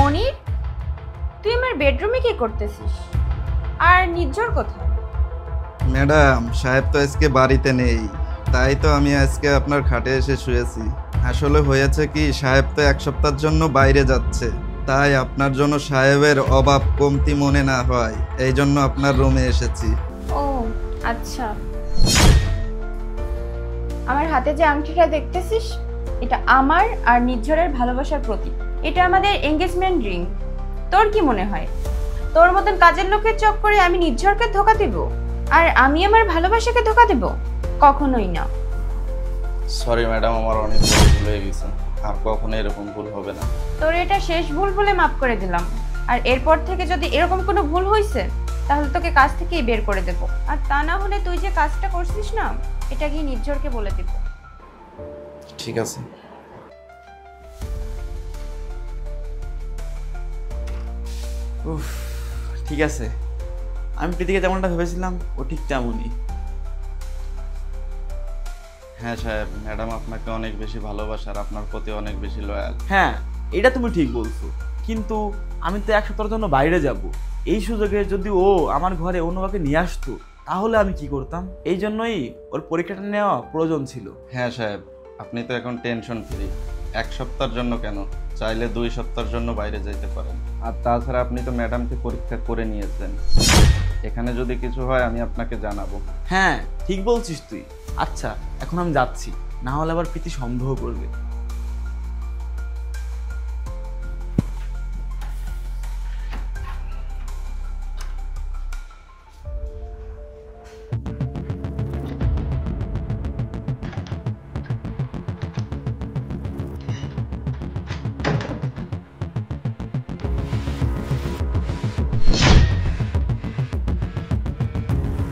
মনির, তুই আমার বেডরুমে কি করতেছিস? আর নির্ঝর কোথায়? ম্যাডাম, সাহেব তো আজকে বাড়িতে নেই, তাই তো আমি আজকে আপনার খাটে এসে শুয়েছি। আসলে হয়েছে কি, সাহেব তো এক সপ্তাহের জন্য বাইরে যাচ্ছে, তাই আপনার জন্য সাহেবের অভাব কমতি মনে না হয় এই জন্য আপনার রুমে এসেছি। ও আচ্ছা। আমার হাতে যে আংটিটা দেখতেছিস, এটা আমার আর নির্ঝরের ভালোবাসার প্রতীক। এটা আমাদের এঙ্গেজমেন্ট রিং। তোর কি মনে হয় তোর মতন কাজের লোকের চক্করে আমি নির্ঝরকে ধোকা দেব আর আমি আমার ভালোবাসাকে ধোকা দেব? কখনোই না। সরি ম্যাডাম, আমার অনেক বড় ভুল হয়ে গেছে, আর কখনো এরকম ভুল হবে না। তোর এটা শেষ ভুল বলে মাফ করে দিলাম, আর এরপর থেকে যদি এরকম কোনো ভুল হয়েছে তাহলে তোকে কাজ থেকেই বের করে দেব। আর তা না হলে তুই যে কাজটা করছিস না, এটা গিয়ে নির্ঝরকে বলে দেব। ঠিক আছে। উফ, ঠিক আছে। আমি প্রীতিকে যেমনটা ভেবেছিলাম ও ঠিক তেমনই। হ্যাঁ সাহেব, ম্যাডাম আপনাকে অনেক বেশি ভালোবাসে আর আপনার প্রতি অনেক বেশি লয়াল। হ্যাঁ, এটা তুমি ঠিক বলছো, কিন্তু আমি তো এক সপ্তাহের জন্য বাইরে যাব। এই সুযোগে যদি ও আমার ঘরে অন্য কাউকে নিয়ে আসতো তাহলে আমি কি করতাম? এই জন্যই ওর পরীক্ষাটা নেওয়া প্রয়োজন ছিল। হ্যাঁ সাহেব, আপনি তো এখন টেনশন ফ্রি। এক সপ্তাহের জন্য কেন, চাইলে 2 সপ্তাহের জন্য বাইরে যেতে পারেন। আর তাছাড়া আপনি তো ম্যাডামকে পরীক্ষা করে নিয়েছেন, এখানে যদি কিছু হয় আমি আপনাকে জানাবো। হ্যাঁ, ঠিক বলছিস তুই। আচ্ছা, এখন আমি যাচ্ছি, না হলে আবার প্রীতি সন্দেহ করবে।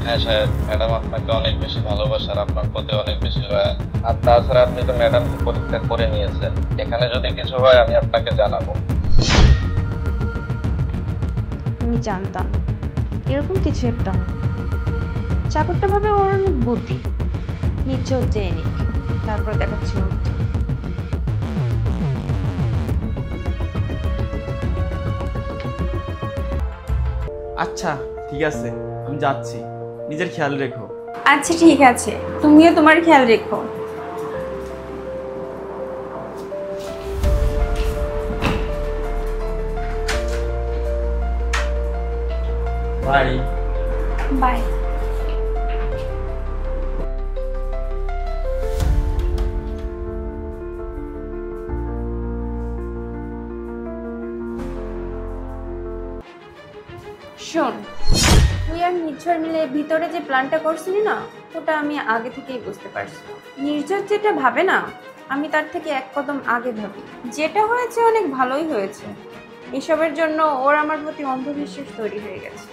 হ্যাঁ সাহেব, ম্যাডাম আপনাকে অনেক বেশি ভালোবাসে আর আপনার প্রতি অনেক বেশি লয়াল। আর তাছাড়া আপনি তো ম্যাডামকে পরীক্ষা করে নিয়েছেন, এখানে যদি কিছু হয় আমি আপনাকে জানাবো। আমি জানতাম এরকম কিছু একটা চাকরটা ভাবে ওর অনেক বুদ্ধি। নির্ঝর চেয়ে নিক, তারপর দেখাচ্ছি। আচ্ছা ঠিক আছে, আমি যাচ্ছি, নিজের খেয়াল রেখো। আচ্ছা ঠিক আছে, তুমিও তোমার খেয়াল রেখো। বাই। বাই। শোন, তুই আর নির্ঝর মিলে ভিতরে যে প্ল্যানটা করছিলি না, ওটা আমি আগে থেকেই বুঝতে পারছি। নির্ঝর যেটা ভাবে না, আমি তার থেকে এক কদম আগে ভাবি। যেটা হয়েছে অনেক ভালোই হয়েছে, এসবের জন্য ওর আমার প্রতি অন্ধবিশ্বাস তৈরি হয়ে গেছে।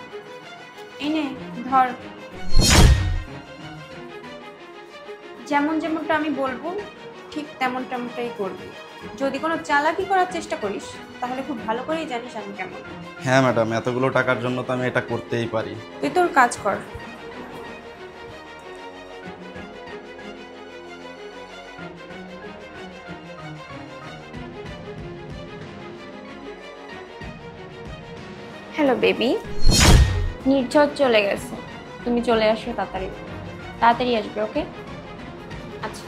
এনে ধর, যেমন যেমনটা আমি বলবো ঠিক তেমনটাই করবি। যদি কোনো চালাকি করার চেষ্টা করিস তাহলে খুব ভালো করেই জানিস আমি কেমন। হ্যাঁ ম্যাডাম, এতগুলো টাকার জন্য তো আমি এটা করতেই পারি। তুই তোর কাজ কর। হ্যালো বেবি, নির্ঝর চলে গেছে, তুমি চলে আসো তাড়াতাড়ি। তাড়াতাড়ি আসবে, ওকে? আচ্ছা।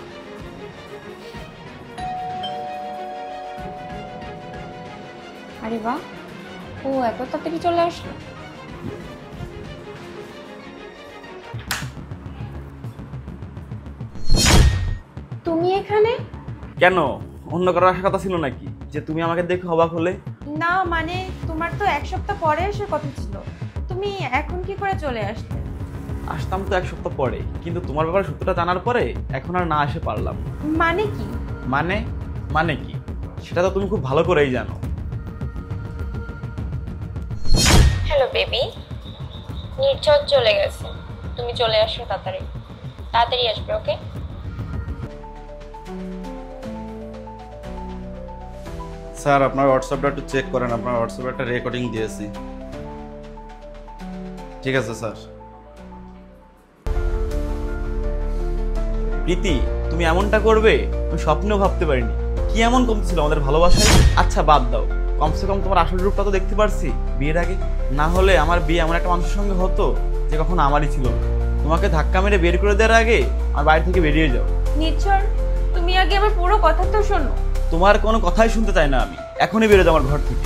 আরে বাহ, ও এত তাড়াতাড়ি চলে আসলো। তুমি এখানে? কেন, অন্য কারো আসার কথা ছিল নাকি যে তুমি আমাকে দেখে অবাক হলে? না মানে, তোমার তো এক সপ্তাহ পরে আসার কথা ছিল, তুমি এখন কি করে চলে আসলে? আসতাম তো এক সপ্তাহ পরে, কিন্তু তোমার ব্যাপারে সত্যটা জানার পরে এখন আর না এসে পারলাম। মানে কি? মানে কি সেটা তো তুমি খুব ভালো করেই জানো। হ্যালো বেবি, নির্ঝর চলে গেছে, তুমি চলে আসো তাড়াতাড়ি। তাড়াতাড়ি আসবে, ওকে? স্যার, আপনার হোয়াটসঅ্যাপটা একটু চেক করেন, আপনার হোয়াটসঅ্যাপে একটা রেকর্ডিং দিয়েছি। ঠিক আছে স্যার। প্রীতি, তুমি এমনটা করবে আমি স্বপ্নেও ভাবতে পারিনি। কি এমন কমতি ছিল আমাদের ভালোবাসায়? আচ্ছা বাদ দাও, কমসে কম তোমার আসল রূপটা তো দেখতে পারছি বিয়ের আগে। না হলে আমার বিয়ে এমন একটা মানুষের সঙ্গে হতো যে কখনো আমারই ছিল না। তোমাকে ধাক্কা মেরে বের করে দেওয়ার আগে আমার বাড়ি থেকে বেরিয়ে যাও। নির্ঝর, তুমি আগে আমার পুরো কথা তো শোনো। তোমার কোনো কথাই শুনতে চাই না আমি, এখনই বেরো যাও আমার ঘর থেকে।